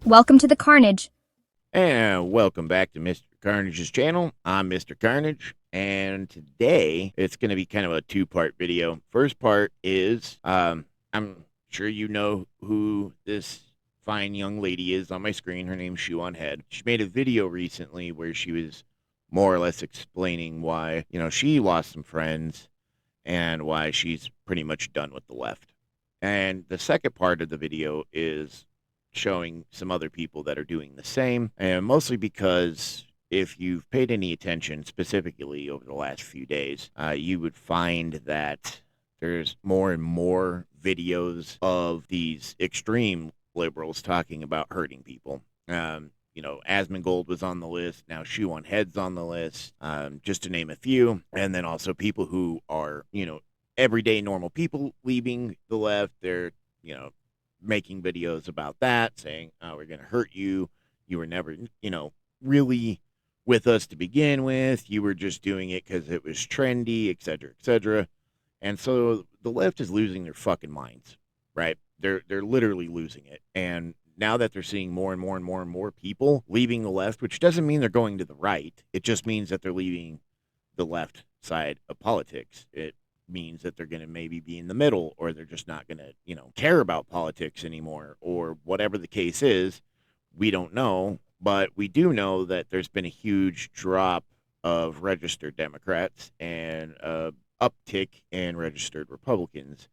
Welcome to the carnage. And welcome back to Mr. Carnage's channel. I'm Mr. Carnage, and today it's going to be kind of a two-part video. First part is, I'm sure you know who this fine young lady is on my screen. Her name's ShoeOnHead. She made a video recently where she was more or less explaining why, she lost some friends and why she's pretty much done with the left. And the second part of the video is showing some other people that are doing the same, and mostly because if you've paid any attention specifically over the last few days, you would find that there's more and more videos of these extreme liberals talking about hurting people. Asmongold was on the list. Now ShoeOnHead's on the list, just to name a few. And then also people who are, everyday normal people leaving the left. They're, making videos about that, saying, oh, we're going to hurt you. You were never, really with us to begin with. You were just doing it because it was trendy, et cetera, et cetera. And so the left is losing their fucking minds, right? They're literally losing it. And now that they're seeing more and more and more and more people leaving the left, which doesn't mean they're going to the right. It just means that they're leaving the left side of politics. It means that they're going to maybe be in the middle, or they're just not going to, care about politics anymore, or whatever the case is. We don't know, but we do know that there's been a huge drop of registered Democrats and uptick in registered Republicans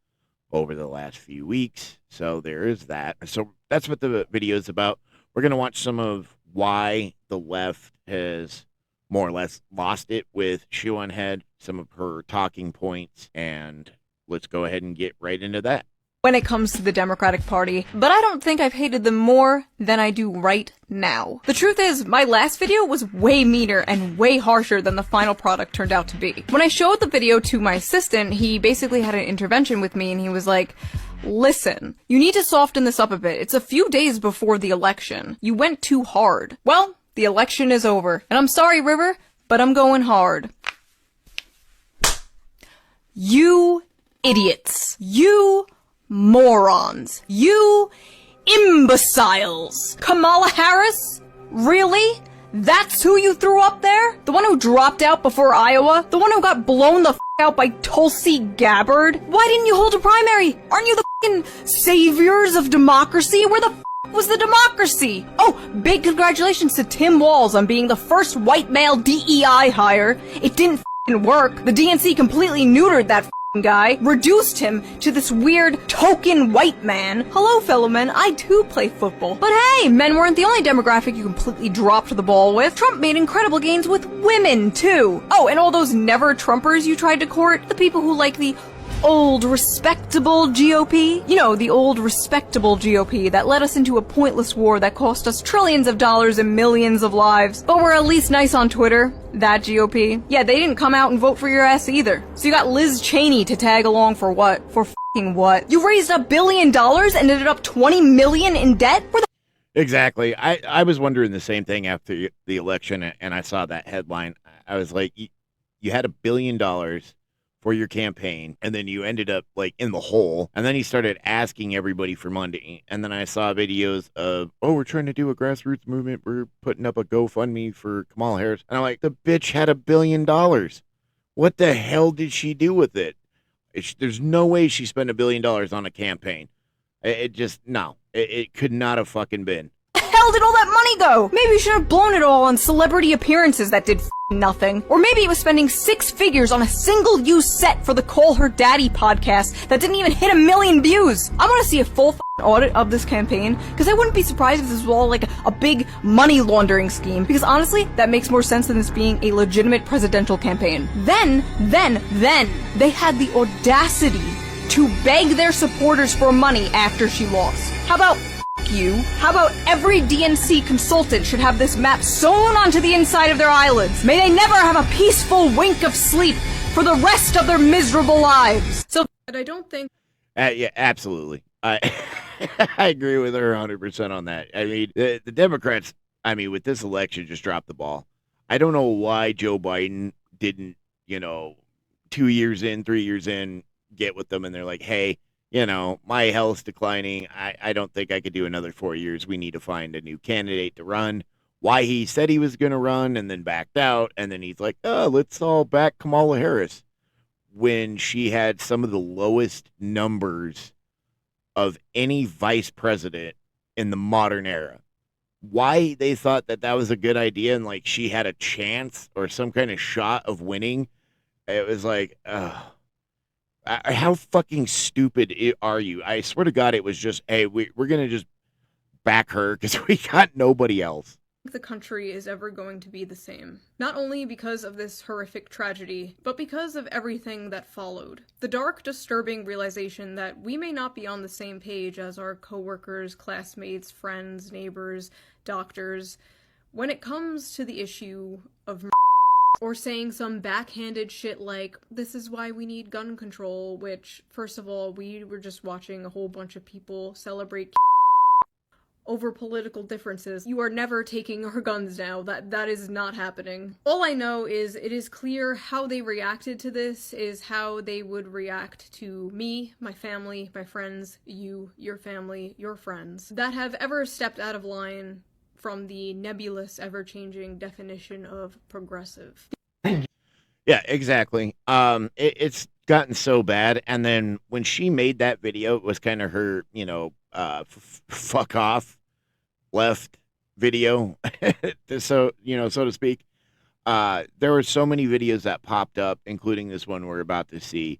over the last few weeks. So there is that. So that's what the video is about. We're going to watch some of why the left has more or less lost it with ShoeOnHead, some of her talking points, and let's go ahead and get right into that. When it comes to the Democratic Party, but I don't think I've hated them more than I do right now. The truth is, my last video was way meaner and way harsher than the final product turned out to be. When I showed the video to my assistant, he basically had an intervention with me and he was like, listen, you need to soften this up a bit. It's a few days before the election. You went too hard. Well, the election is over. And I'm sorry, River, but I'm going hard. You idiots. You morons. You imbeciles. Kamala Harris? Really? That's who you threw up there? The one who dropped out before Iowa? The one who got blown the f*** out by Tulsi Gabbard? Why didn't you hold a primary? Aren't you the f***ing saviors of democracy? Where the f*** was the democracy? Oh, big congratulations to Tim Walz on being the first white male DEI hire. It didn't f***ing work. The DNC completely neutered that f***ing guy, reduced him to this weird token white man. Hello, fellow men, I too play football. But hey, men weren't the only demographic you completely dropped the ball with. Trump made incredible gains with women, too. Oh, and all those never-Trumpers you tried to court, the people who like the old, respectable GOP? You know, the old, respectable GOP that led us into a pointless war that cost us trillions of dollars and millions of lives. But we're at least nice on Twitter. That GOP. Yeah, they didn't come out and vote for your ass either. So you got Liz Cheney to tag along for what? For f***ing what? You raised $1 billion and ended up $20 million in debt? Where the Exactly. I was wondering the same thing after the election, and I saw that headline. I was like, you had $1 billion for your campaign, and then you ended up like in the hole, and then he started asking everybody for money, and then I saw videos of, oh, we're trying to do a grassroots movement, we're putting up a GoFundMe for Kamala Harris, and I'm like, the bitch had $1 billion. What the hell did she do with it? There's no way she spent $1 billion on a campaign. It could not have fucking been. hell did all that money go? Maybe you should have blown it all on celebrity appearances that did nothing. Or maybe it was spending 6 figures on a single-use set for the Call Her Daddy podcast that didn't even hit 1 million views. I want to see a full audit of this campaign, because I wouldn't be surprised if this was all like a big money laundering scheme, because honestly, that makes more sense than this being a legitimate presidential campaign. Then, they had the audacity to beg their supporters for money after she lost. How about you? How about every DNC consultant should have this map sewn onto the inside of their eyelids? May they never have a peaceful wink of sleep for the rest of their miserable lives. So, I don't think... Yeah, absolutely. I agree with her 100% on that. I mean, the Democrats, with this election, just dropped the ball. I don't know why Joe Biden didn't, 2 years in, 3 years in, get with them, and they're like, hey, my health's declining. I don't think I could do another 4 years. We need to find a new candidate to run. Why he said he was going to run and then backed out. And then he's like, oh, let's all back Kamala Harris when she had some of the lowest numbers of any vice president in the modern era. Why they thought that that was a good idea and like she had a chance or some kind of shot of winning, it was like, how fucking stupid are you? I swear to God, it was just, hey, we're going to just back her because we got nobody else. The country is ever going to be the same. Not only because of this horrific tragedy, but because of everything that followed. The dark, disturbing realization that we may not be on the same page as our coworkers, classmates, friends, neighbors, doctors, when it comes to the issue of or saying some backhanded shit like, this is why we need gun control, which, first of all, we were just watching a whole bunch of people celebrate over political differences. You are never taking our guns now. That is not happening. All I know is it is clear how they reacted to this is how they would react to me, my family, my friends, you, your family, your friends, that have ever stepped out of line from the nebulous, ever-changing definition of progressive. Yeah, exactly. It's gotten so bad. And then when she made that video, it was kind of her, fuck off left video, so to speak. There were so many videos that popped up, including this one we're about to see,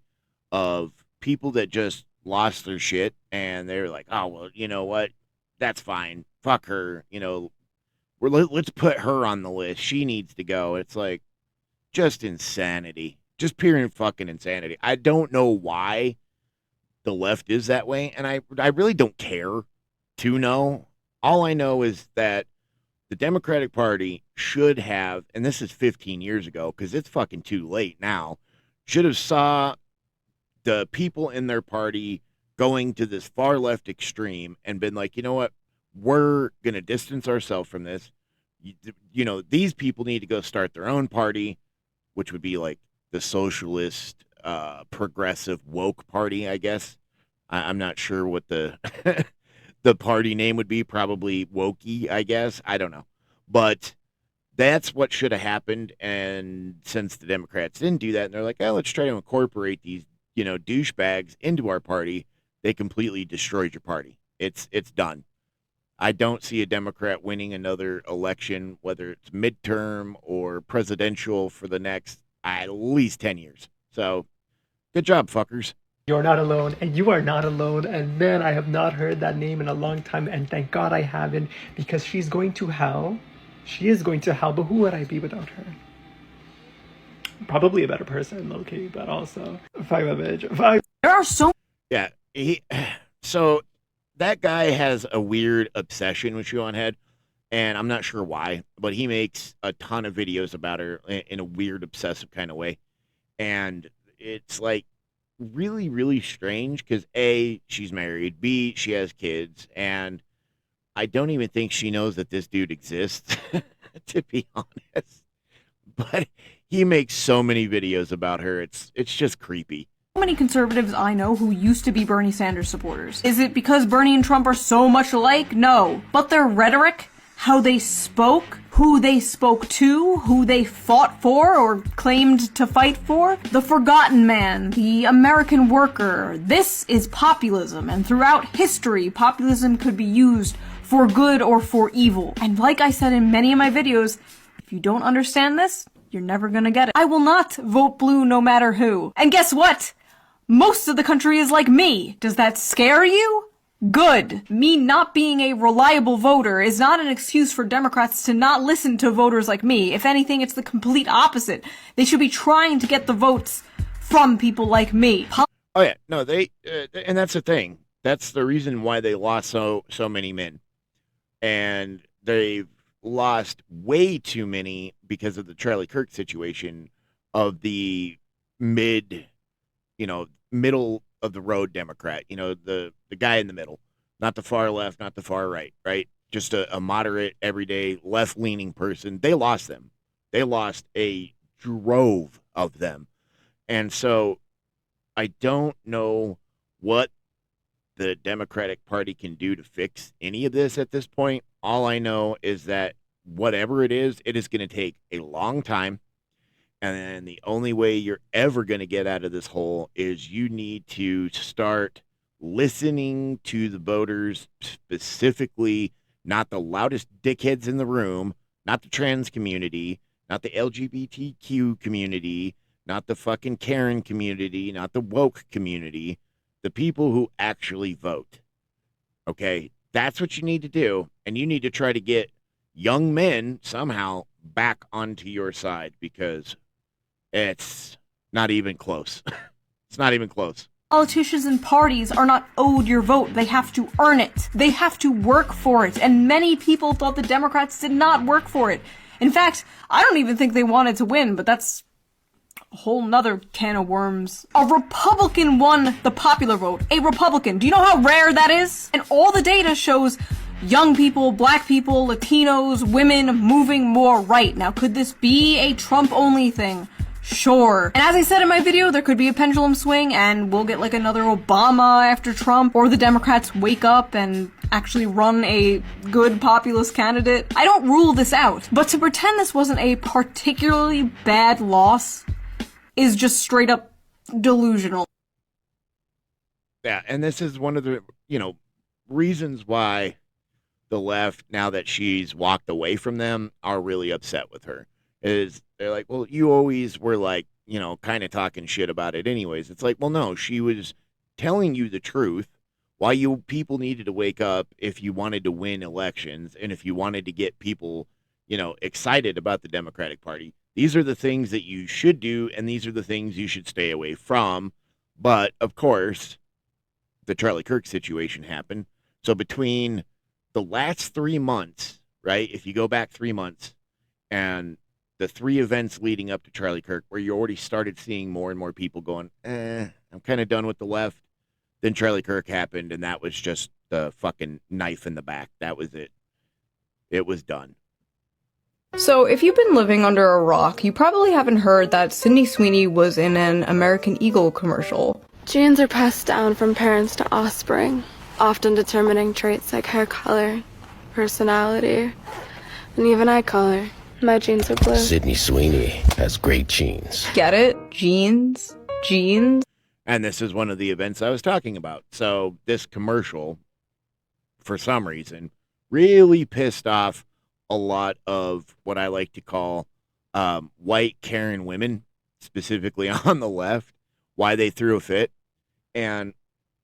of people that just lost their shit, and they were like, "Oh well, you know what? That's fine. Fuck her. Let's put her on the list. She needs to go." It's like just insanity, just pure fucking insanity. I don't know why the left is that way, and I really don't care to know. All I know is that the Democratic Party should have, and this is 15 years ago because it's fucking too late now, should have saw the people in their party going to this far left extreme and been like, you know what, we're going to distance ourselves from this. These people need to go start their own party, which would be like the socialist, progressive, woke party, I guess. I'm not sure what the the party name would be. Probably wokey, I guess. I don't know. But that's what should have happened. And since the Democrats didn't do that, and they're like, oh, let's try to incorporate these, douchebags into our party, they completely destroyed your party. It's done. I don't see a Democrat winning another election, whether it's midterm or presidential, for the next at least 10 years. So, good job, fuckers. You're not alone, and you are not alone, and man, I have not heard that name in a long time, and thank God I haven't, because she's going to hell. She is going to hell, but who would I be without her? Probably a better person, low-key, but also, fuck that bitch. Fuck. There are so... Yeah, so that guy has a weird obsession with ShoeOnHead, and I'm not sure why, but he makes a ton of videos about her in a weird, obsessive kind of way, and it's like, really, really strange because A, she's married, B, she has kids, and I don't even think she knows that this dude exists, to be honest. But he makes so many videos about her, it's just creepy. Many conservatives I know who used to be Bernie Sanders supporters. Is it because Bernie and Trump are so much alike? No. But their rhetoric, how they spoke, who they spoke to, who they fought for or claimed to fight for, the forgotten man, the American worker. This is populism, and throughout history, populism could be used for good or for evil. And like I said in many of my videos, if you don't understand this, you're never gonna get it. I will not vote blue no matter who. And guess what? Most of the country is like me. Does that scare you? Good. Me not being a reliable voter is not an excuse for Democrats to not listen to voters like me. If anything, it's the complete opposite. They should be trying to get the votes from people like me. Oh yeah, no, they, and that's the thing. That's the reason why they lost so many men, and they've lost way too many because of the Charlie Kirk situation of the middle of the road Democrat, the guy in the middle, not the far left, not the far right, right? Just a moderate, everyday, left-leaning person. They lost them. They lost a drove of them. And so I don't know what the Democratic Party can do to fix any of this at this point. All I know is that whatever it is going to take a long time. And the only way you're ever going to get out of this hole is you need to start listening to the voters, specifically not the loudest dickheads in the room, not the trans community, not the LGBTQ community, not the fucking Karen community, not the woke community, the people who actually vote. Okay? That's what you need to do. And you need to try to get young men somehow back onto your side, because it's not even close. It's not even close. Politicians and parties are not owed your vote. They have to earn it. They have to work for it. And many people thought the Democrats did not work for it. In fact, I don't even think they wanted to win, but that's a whole nother can of worms. A Republican won the popular vote. A Republican. Do you know how rare that is? And all the data shows young people, black people, Latinos, women moving more right. Now, could this be a Trump-only thing? Sure. And as I said in my video, there could be a pendulum swing and we'll get like another Obama after Trump, or the Democrats wake up and actually run a good populist candidate. I don't rule this out, but to pretend this wasn't a particularly bad loss is just straight up delusional. Yeah, and this is one of the, reasons why the left, now that she's walked away from them, are really upset with her. Is they're like, well, you always were like, kind of talking shit about it anyways. It's like, well, no, she was telling you the truth, why you people needed to wake up if you wanted to win elections and if you wanted to get people, excited about the Democratic Party. These are the things that you should do, and these are the things you should stay away from. But, of course, the Charlie Kirk situation happened. So between the last 3 months, right, if you go back 3 months, and the 3 events leading up to Charlie Kirk, where you already started seeing more and more people going, I'm kind of done with the left. Then Charlie Kirk happened, and that was just the fucking knife in the back. That was it. It was done. So, if you've been living under a rock, you probably haven't heard that Sydney Sweeney was in an American Eagle commercial. Genes are passed down from parents to offspring, often determining traits like hair color, personality, and even eye color. My genes are blue. Sydney Sweeney has great genes. Get it? Genes? Genes? And this is one of the events I was talking about. So this commercial, for some reason, really pissed off a lot of what I like to call white Karen women, specifically on the left, why they threw a fit. And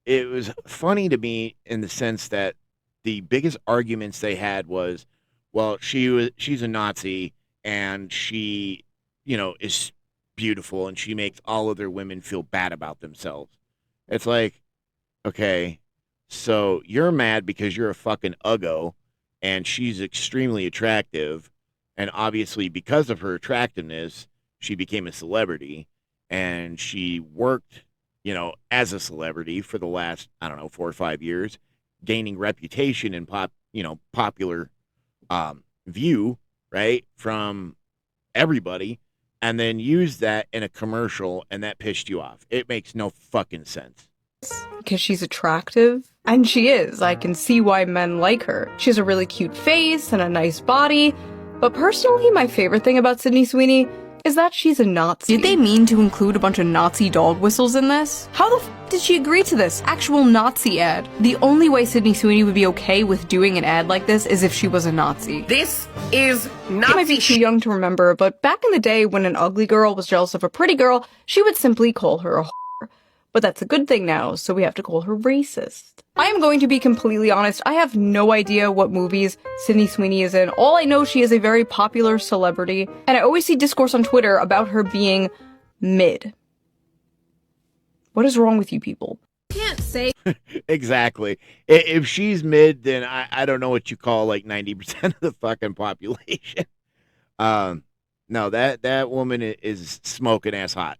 it was funny to me in the sense that the biggest arguments they had was, well, she's a Nazi, and she, is beautiful, and she makes all other women feel bad about themselves. It's like, okay, so you're mad because you're a fucking uggo, and she's extremely attractive, and obviously because of her attractiveness, she became a celebrity, and she worked, as a celebrity for the last, 4 or 5 years, gaining reputation and popular view, right, from everybody, and then use that in a commercial, and that pissed you off. It makes no fucking sense. Because she's attractive? And she is. I can see why men like her. She has a really cute face and a nice body. But personally, my favorite thing about Sydney Sweeney is that she's a Nazi. Did they mean to include a bunch of Nazi dog whistles in this? How the f did she agree to this? Actual Nazi ad. The only way Sydney Sweeney would be okay with doing an ad like this is if she was a Nazi. This is Nazi. I might be too young to remember, but back in the day when an ugly girl was jealous of a pretty girl, she would simply call her a whore. But that's a good thing now, so we have to call her racist. I am going to be completely honest, I have no idea what movies Sydney Sweeney is in. All I know, she is a very popular celebrity, and I always see discourse on Twitter about her being mid. What is wrong with you people? Can't say. Exactly. If she's mid, then I don't know what you call like 90% of the fucking population. No, that woman is smoking ass hot.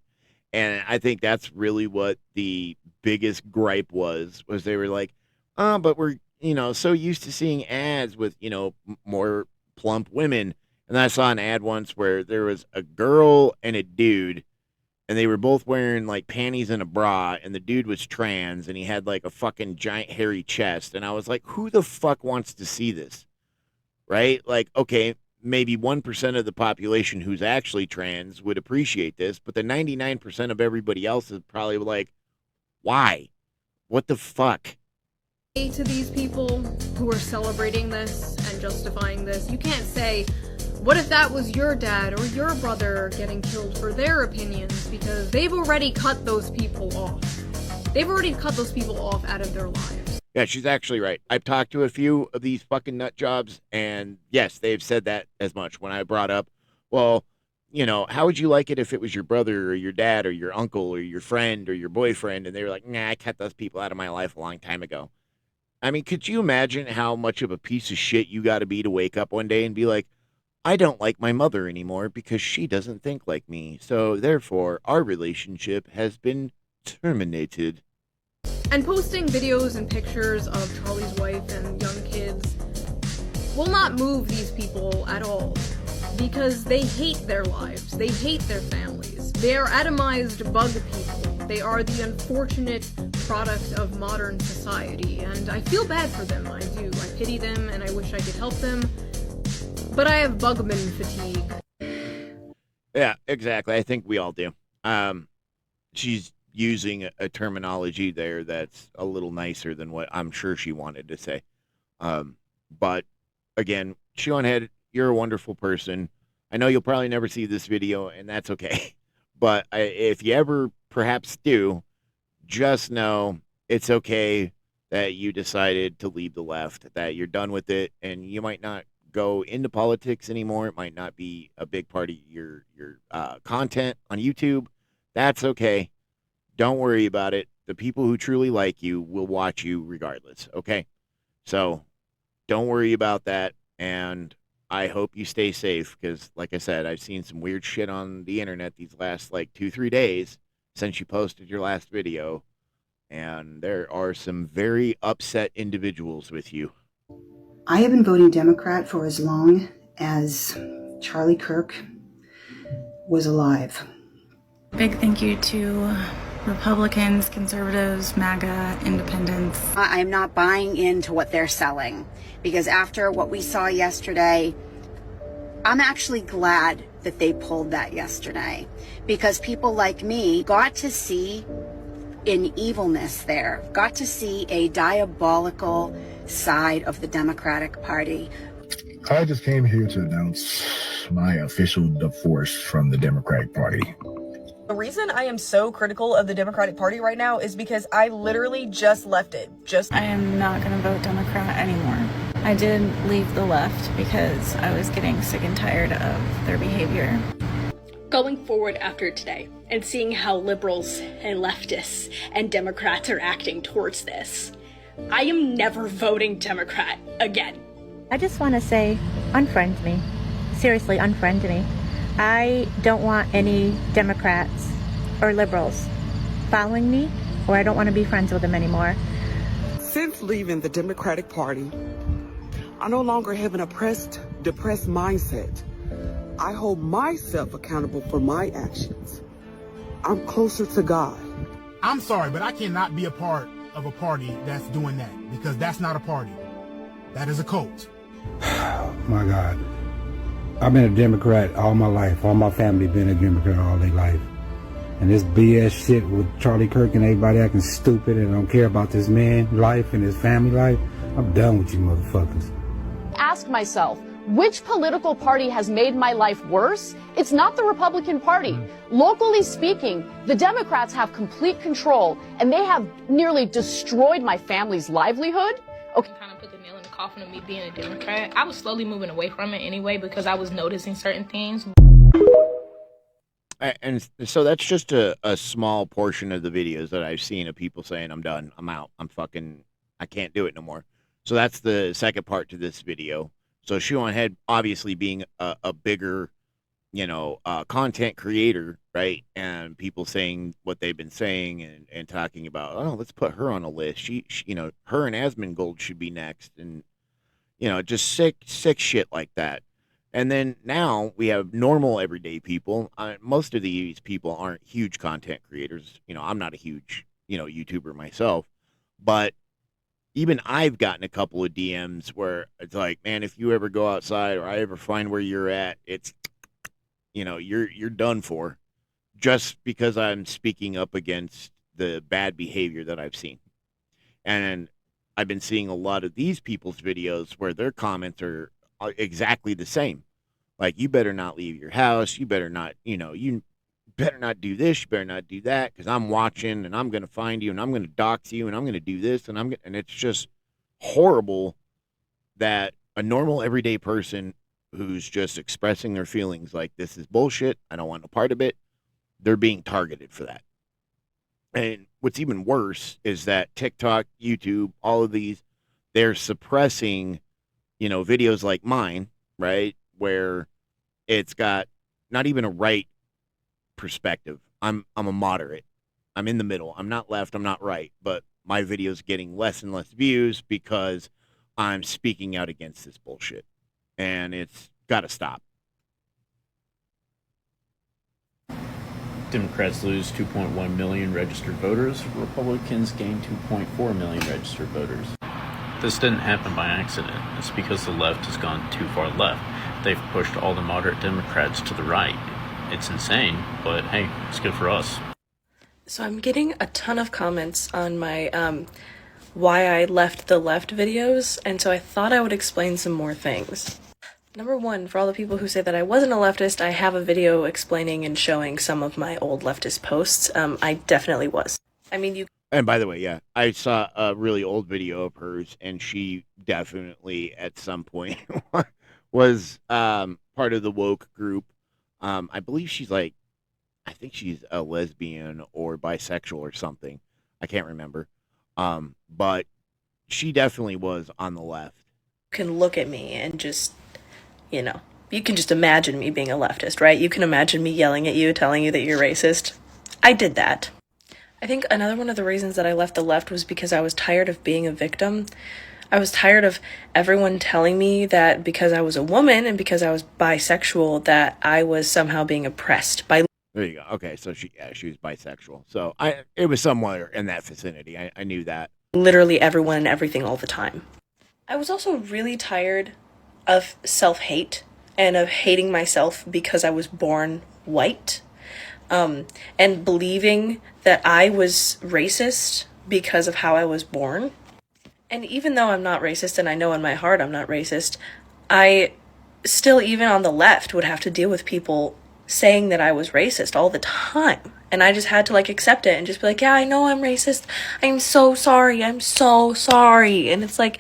And I think that's really what the biggest gripe was they were like, but we're, so used to seeing ads with, more plump women. And I saw an ad once where there was a girl and a dude, and they were both wearing like panties and a bra, and the dude was trans and he had like a fucking giant hairy chest, and I was like, who the fuck wants to see this? Right? Like, okay, maybe 1% of the population who's actually trans would appreciate this, but the 99% of everybody else is probably like, why? What the fuck? To these people who are celebrating this and justifying this, you can't say, what if that was your dad or your brother getting killed for their opinions, because they've already cut those people off. They've already cut those people off out of their lives. Yeah, she's actually right. I've talked to a few of these fucking nut jobs, and yes, they've said that as much when I brought up, well, you know, how would you like it if it was your brother or your dad or your uncle or your friend or your boyfriend? And they were like, nah, I cut those people out of my life a long time ago. I mean, could you imagine how much of a piece of shit you got to be to wake up one day and be like, I don't like my mother anymore because she doesn't think like me. So therefore, our relationship has been terminated. And posting videos and pictures of Charlie's wife and young kids will not move these people at all, because they hate their lives, they hate their families. They are atomized bug people. They are the unfortunate product of modern society, and I feel bad for them, I do. I pity them, and I wish I could help them, but I have bugman fatigue. Yeah, exactly. I think we all do. She's using a terminology there that's a little nicer than what I'm sure she wanted to say. But again, ShoeOnHead, you're a wonderful person. I know you'll probably never see this video, and that's okay. But if you ever perhaps do, just know it's okay that you decided to leave the left, that you're done with it, and you might not go into politics anymore. It might not be a big part of your content on YouTube. That's okay. Don't worry about it. The people who truly like you will watch you regardless, okay? So don't worry about that, and I hope you stay safe, because like I said, I've seen some weird shit on the internet these last like 2-3 days since you posted your last video, and there are some very upset individuals with you. I have been voting Democrat for as long as Charlie Kirk was alive. Big thank you to Republicans, conservatives, MAGA, independents. I'm not buying into what they're selling, because after what we saw yesterday, I'm actually glad that they pulled that yesterday, because people like me got to see an evilness there, got to see a diabolical side of the Democratic Party. I just came here to announce my official divorce from the Democratic Party. The reason I am so critical of the Democratic Party right now is because I literally just left it. I am not going to vote Democrat anymore. I did leave the left because I was getting sick and tired of their behavior. Going forward after today and seeing how liberals and leftists and Democrats are acting towards this, I am never voting Democrat again. I just want to say, unfriend me. Seriously, unfriend me. I don't want any Democrats or liberals following me, or I don't want to be friends with them anymore. Since leaving the Democratic Party, I no longer have an oppressed, depressed mindset. I hold myself accountable for my actions. I'm closer to God. I'm sorry, but I cannot be a part of a party that's doing that, because that's not a party. That is a cult. My God. I've been a Democrat all my life. All my family been a Democrat all their life. And this BS shit with Charlie Kirk and everybody acting stupid and don't care about this man's life and his family life, I'm done with you motherfuckers. Ask myself, which political party has made my life worse? It's not the Republican Party. Locally speaking, the Democrats have complete control, and they have nearly destroyed my family's livelihood. Okay. Kind of put the nail in the coffin of me being a Democrat. I was slowly moving away from it anyway, because I was noticing certain things. And so that's just a small portion of the videos that I've seen of people saying, I'm done, I'm out, I can't do it no more. So that's the second part to this video. So ShoeOnHead, obviously being a bigger, content creator, right? And people saying what they've been saying and talking about, oh, let's put her on a list. She her and Asmongold should be next. And, just sick shit like that. And then now we have normal everyday people. Most of these people aren't huge content creators. I'm not a huge, YouTuber myself, but even I've gotten a couple of DMs where it's like, man, if you ever go outside or I ever find where you're at, it's, you're done for, just because I'm speaking up against the bad behavior that I've seen. And I've been seeing a lot of these people's videos where their comments are exactly the same. Like, you better not leave your house. You better not, you better not do this. You better not do that, because I'm watching and I'm going to find you and I'm going to dox you and I'm going to do this. And it's just horrible that a normal everyday person who's just expressing their feelings like, this is bullshit, I don't want no part of it, they're being targeted for that. And what's even worse is that TikTok, YouTube, all of these, they're suppressing, videos like mine, right? Where it's got not even a right perspective. I'm a moderate. I'm in the middle. I'm not left, I'm not right, but my video's getting less and less views because I'm speaking out against this bullshit. And it's got to stop. Democrats lose 2.1 million registered voters. Republicans gain 2.4 million registered voters. This didn't happen by accident. It's because the left has gone too far left. They've pushed all the moderate Democrats to the right. It's insane, but hey, it's good for us. So I'm getting a ton of comments on my why I left the left videos, and so I thought I would explain some more things. Number one, for all the people who say that I wasn't a leftist, I have a video explaining and showing some of my old leftist posts. I definitely was. I mean, you... And by the way, yeah, I saw a really old video of hers, and she definitely, at some point, was part of the woke group. I believe I think she's a lesbian or bisexual or something. I can't remember. But she definitely was on the left. Can look at me and just... you can just imagine me being a leftist, right? You can imagine me yelling at you, telling you that you're racist. I did that. I think another one of the reasons that I left the left was because I was tired of being a victim. I was tired of everyone telling me that because I was a woman and because I was bisexual that I was somehow being oppressed by... There you go. Okay, so she was bisexual. So it was somewhere in that vicinity. I knew that. Literally everyone and everything all the time. I was also really tired of self-hate and of hating myself because I was born white, and believing that I was racist because of how I was born. And even though I'm not racist, and I know in my heart I'm not racist, I still, even on the left, would have to deal with people saying that I was racist all the time. And I just had to accept it and just be like, yeah, I know I'm racist. I'm so sorry. I'm so sorry. And it's like,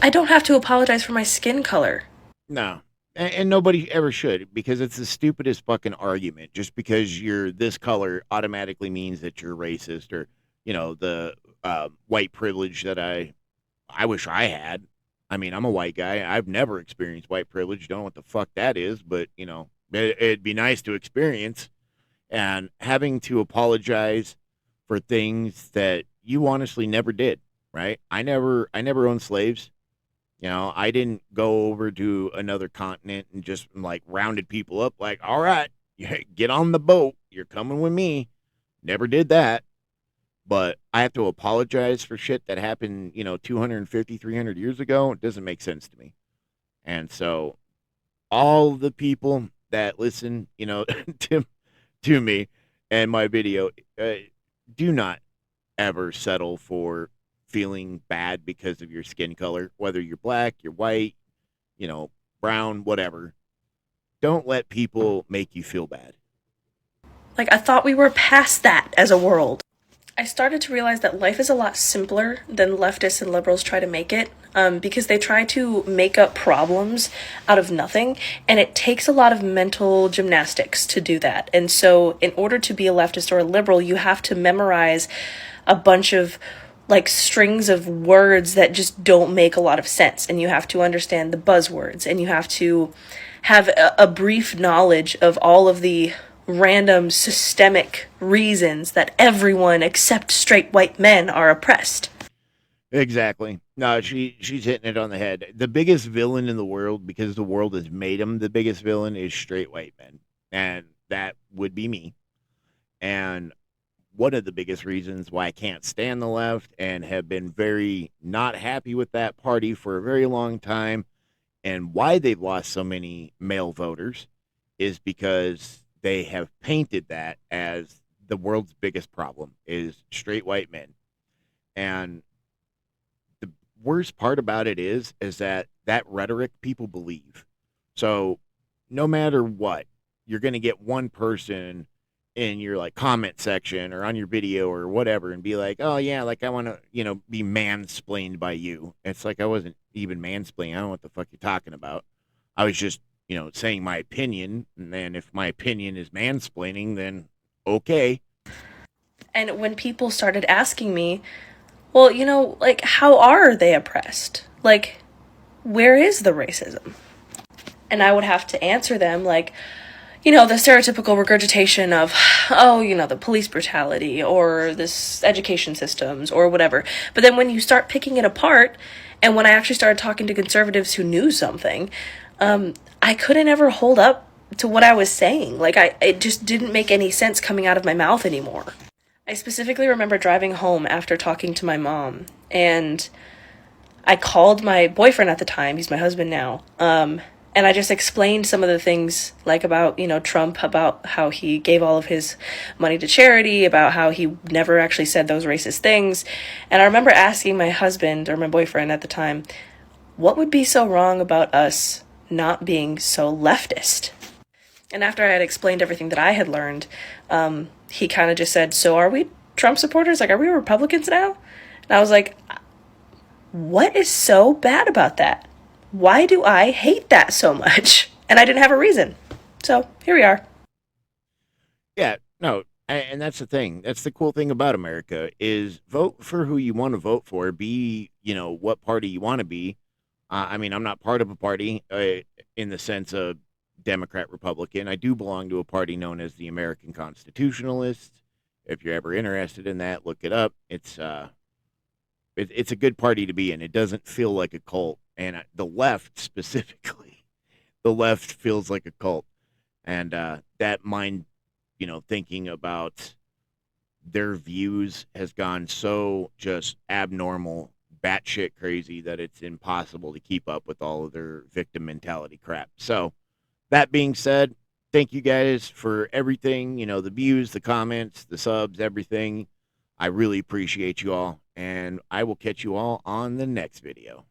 I don't have to apologize for my skin color. No. And nobody ever should, because it's the stupidest fucking argument. Just because you're this color automatically means that you're racist, or, the white privilege that I wish I had. I mean, I'm a white guy. I've never experienced white privilege. Don't know what the fuck that is, but, it'd be nice to experience. And having to apologize for things that you honestly never did, right? I never owned slaves. I didn't go over to another continent and just rounded people up like, all right, get on the boat. You're coming with me. Never did that. But I have to apologize for shit that happened, 250, 300 years ago. It doesn't make sense to me. And so all the people that listen, to me and my video, do not ever settle for feeling bad because of your skin color, whether you're black, you're white, brown, whatever. Don't let people make you feel bad. I thought we were past that as a world. I started to realize that life is a lot simpler than leftists and liberals try to make it, because they try to make up problems out of nothing, and it takes a lot of mental gymnastics to do that. And so in order to be a leftist or a liberal, you have to memorize a bunch of strings of words that just don't make a lot of sense, and you have to understand the buzzwords, and you have to have a brief knowledge of all of the random systemic reasons that everyone except straight white men are oppressed. Exactly. No, she's hitting it on the head. The biggest villain in the world, because the world has made him the biggest villain, is straight white men, and that would be me. And one of the biggest reasons why I can't stand the left and have been very not happy with that party for a very long time, and why they've lost so many male voters, is because they have painted that as the world's biggest problem is straight white men. And the worst part about it is that that rhetoric people believe. So no matter what, you're going to get one person in your like comment section or on your video or whatever and be like, oh yeah, like I want to, be mansplained by you. It's like I wasn't even mansplaining. I don't know what the fuck you're talking about. I was just, saying my opinion. And then if my opinion is mansplaining, then okay. And when people started asking me, well, like, how are they oppressed? Like, where is the racism? And I would have to answer them like, the stereotypical regurgitation of, oh, the police brutality or this education systems or whatever. But then when you start picking it apart, and when I actually started talking to conservatives who knew something, I couldn't ever hold up to what I was saying. Like, it just didn't make any sense coming out of my mouth anymore. I specifically remember driving home after talking to my mom, and I called my boyfriend at the time, he's my husband now, and I just explained some of the things, like about, Trump, about how he gave all of his money to charity, about how he never actually said those racist things. And I remember asking my husband, or my boyfriend at the time, what would be so wrong about us not being so leftist? And after I had explained everything that I had learned, he kind of just said, so are we Trump supporters? Like, are we Republicans now? And I was like, what is so bad about that? Why do I hate that so much? And I didn't have a reason. So here we are. Yeah, no, and that's the thing. That's the cool thing about America is vote for who you want to vote for. Be, what party you want to be. I mean, I'm not part of a party in the sense of Democrat, Republican. I do belong to a party known as the American Constitutionalists. If you're ever interested in that, look it up. It's a good party to be in. It doesn't feel like a cult. And the left specifically, the left feels like a cult. And that mind, thinking about their views has gone so just abnormal, batshit crazy that it's impossible to keep up with all of their victim mentality crap. So that being said, thank you guys for everything, the views, the comments, the subs, everything. I really appreciate you all. And I will catch you all on the next video.